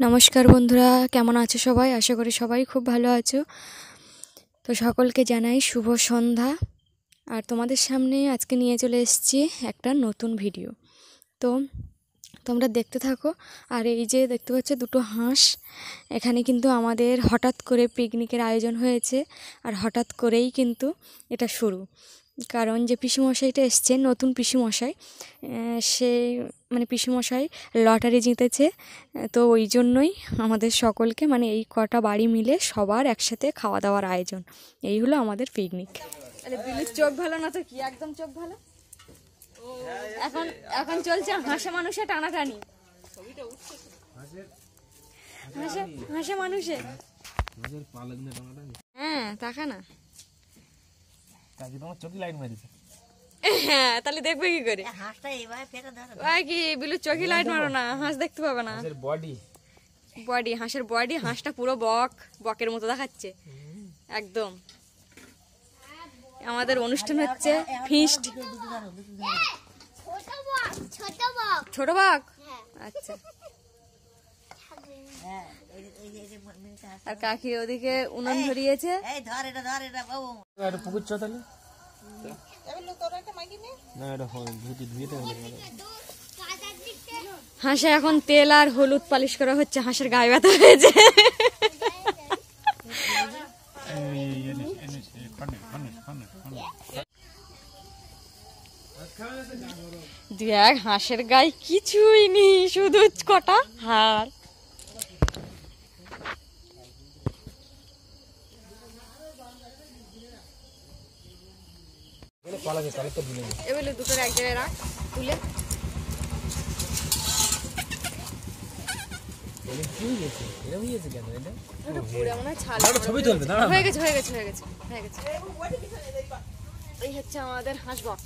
নমস্কার বন্ধুরা, কেমন আছো সবাই? আশা করি সবাই খুব ভালো আছো। তো সকলকে জানাই শুভ সন্ধ্যা। আর তোমাদের সামনে আজকে নিয়ে চলে এসেছি একটা নতুন ভিডিও। তো তোমরা দেখতে থাকো। আর এই যে দেখতে পাচ্ছ দুটো হাঁস, এখানে কিন্তু আমাদের হঠাৎ করে পিকনিকের আয়োজন হয়েছে। আর হঠাৎ করেই কিন্তু এটা শুরু, কারণ যে পিসেমশাইটা এসছে, নতুন পিসেমশাই, সে মানে পিসেমশাই লটারি জিতেছে। তো ওই জন্যই আমাদের সকলকে মানে এই কটা বাড়ি মিলে সবার একসাথে খাওয়া দাওয়ার আয়োজন। এই হলো আমাদের পিকনিক। বিলুর চোখ ভালো না তো কি, একদম চোখ ভালো। এখন এখন চলছে হাঁসে মানুষে টানাটানি। হাঁসে মানুষে, হ্যাঁ তাকা না, হ্যাঁ তাহলে দেখবে কি করে? কি বিলু চোখে লাইট মারো না, হাঁস দেখতে পাবে না। বডি, হাঁসের বডি, হাঁসটা পুরো বকের মতো দেখাচ্ছে একদম। আমাদের অনুষ্ঠান হচ্ছে ফিস্ট। ছোট বাঘ, আচ্ছা। আর কাকি ওদিকে উনুন ধরিয়েছে। হাঁসে এখন তেল আর হলুদ পালিশ করা হচ্ছে, হাঁসের গায়ে ব্যথা হয়েছে। দেখ হাঁসের গায়ে কিছুই নেই, শুধু কটা হাড়। এবারে দুটোর এক জায়গায় রাখ, তুলে হয়ে গেছে হয়ে গেছে হয়ে গেছে হয়ে গেছে। এই হচ্ছে আমাদের হাঁস বক।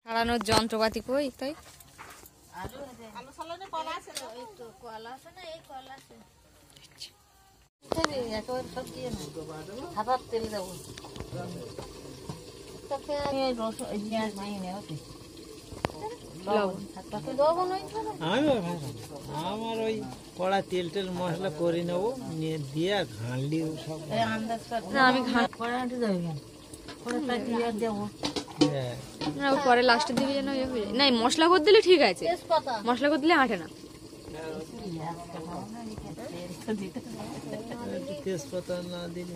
ছাড়ানোর যন্ত্রপাতি কই? তাই আমার ওই কড়া তেল টেল মশলা করে নেবো, নিয়ে দিয়ে ঘাঁড়লি সব। আমি পরে লাস্টের দিকে যেন ইয়ে হয়ে যায়। না মশলা করে দিলে ঠিক আছে, মশলা করে দিলে আটে না। তেজপাতা না দিলে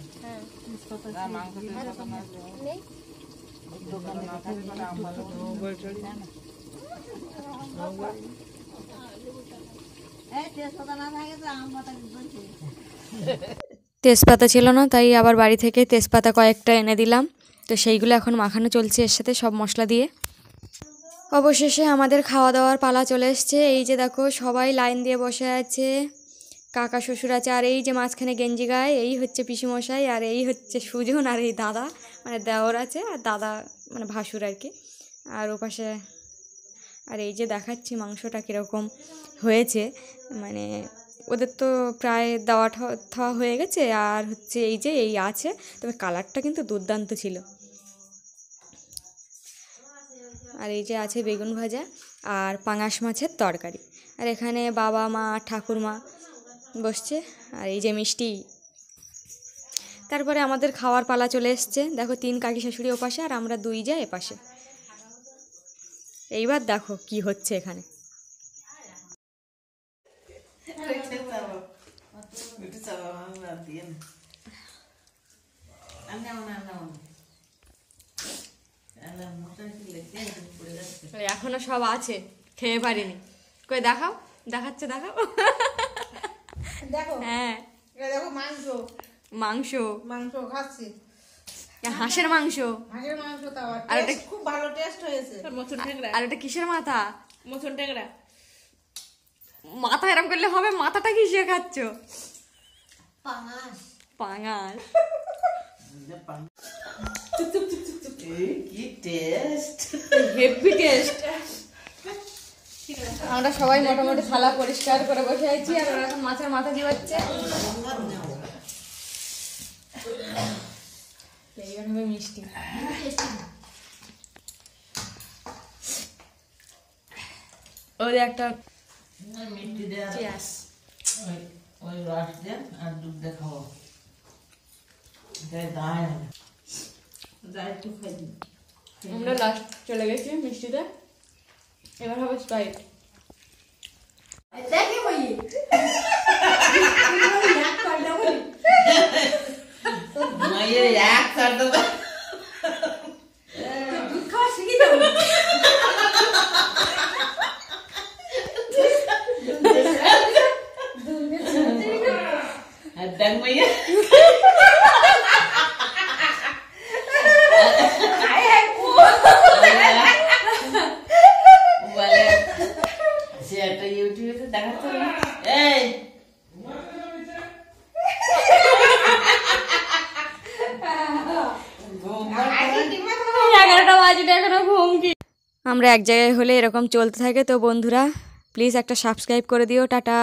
তেজপাতা ছিল না, তাই আবার বাড়ি থেকে তেজপাতা কয়েকটা এনে দিলাম। তো সেইগুলো এখন মাখানো চলছে এর সাথে সব মশলা দিয়ে। অবশেষে আমাদের খাওয়া দাওয়ার পালা চলে এসছে। এই যে দেখো সবাই লাইন দিয়ে বসে আছে, কাকা শ্বশুর আছে, আর এই যে মাঝখানে গেঞ্জি গায়ে এই হচ্ছে পিসেমশাই, আর এই হচ্ছে সুজন, আর এই দাদা মানে দেওর আছে, আর দাদা মানে ভাসুর আর কি। আর ওপাশে আর এই যে দেখাচ্ছি মাংসটা কীরকম হয়েছে, মানে ওদের তো প্রায় দেওয়া খাওয়া হয়ে গেছে। আর হচ্ছে এই যে এই আছে, তবে কালারটা কিন্তু দুর্দান্ত ছিল। আর এই যে আছে বেগুন ভাজা আর পাঙাশ মাছের তরকারি। আর এখানে বাবা মা ঠাকুরমা বসছে, আর এই যে মিষ্টি। তারপরে আমাদের খাওয়ার পালা চলে এসছে। দেখো 3 কাকি শাশুড়ি ওপাশে আর আমরা 2 যা এপাশে। এইবার দেখো কি হচ্ছে এখানে। এখনো সব আছে, খেয়ে পারিনি। কই দেখাও, দেখাচ্ছে, দেখাও। দেখো হ্যাঁ দেখো মাংস মাংস মাংস খাচ্ছি, হাঁসের মাংস। হাঁসের মাংস তাও আর ওটা খুব ভালো টেস্ট হয়েছে। আর ওটা কিসের মাথা? মছন ট্যাংরা মাথা এরকম করলে হবে? মাথাটা কিসে খাচ্ছ? পাঙাশ পাঙাশ। কি টেস্ট, হেভি টেস্ট। আমরা সবাই মোটামুটি থালা পরিষ্কার করে বসে আছি, আর ওরা এখন মাছের মাথা দিচ্ছে। এইবার হবে মিষ্টি। ওদের একটা মিষ্টি দেওয়া চিয়াস। ওই রস দিয়ে আর দুধ দিয়ে খাবো। দাঁড়ায় হবে যা একটু খাই দিই। আমরা লাস্ট চলে গেছি মিষ্টিতে, এবার হবে স্প্রাইট। মায়ের এক চার দেবো। আর দেখ মাইয়া বলে সে একটা ইউটিউবে তো দেখাচ্ছে না। এই ঘুম পাড়ছে না? 11টা বাজে এখনো ঘুম কি। আমরা এক জায়গায় হলে এরকম চলতে থাকে। তো বন্ধুরা প্লিজ একটা সাবস্ক্রাইব করে দিও। টাটা।